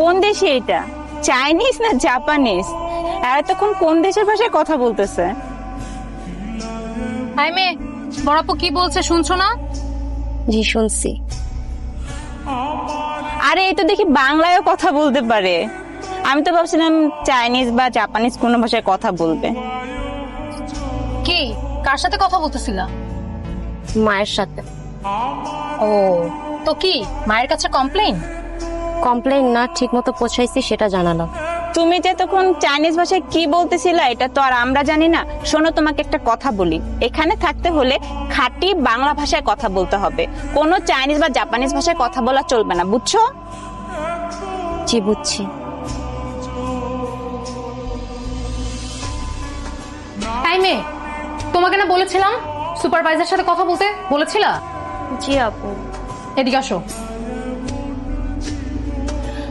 কোন দেশে এটা? চাইনিজ না জাপানিজ? আর এতক্ষণ কোন দেশের ভাষায় কথা বলতেছে? হাই মেয়ে, বড়াপু কি বলছে শুনছো না? জি শুনছি। আরে এই তো দেখি বাংলায়ও কথা বলতে পারে। আমি তো ভাবছিলাম চাইনিজ বা জাপানিজ কোনো ভাষায় কথা বলবে। কি কার সাথে কথা বলতেছিলা? মায়ের সাথে। ও, তো কি মায়ের কাছে কমপ্লেইন? কমপ্লেইন না, ঠিক মতো পৌঁছাইছি সেটা জানালাম। তুমি যে তখন চাইনিজ ভাষায় কি বলতেছিলা এটা তো আর আমরা জানি না। শোনো, তোমাকে একটা কথা বলি, এখানে থাকতে হলে খাঁটি বাংলা ভাষায় কথা বলতে হবে, কোনো চাইনিজ বা জাপানিজ ভাষায় কথা বলা চলবে না, বুঝছো? জি বুঝছি। হাই মেয়ে, তোমাকে না বলেছিলাম সুপারভাইজার সাথে কথা বলতে বলেছিলা? জি আপু। এদিকে আসো।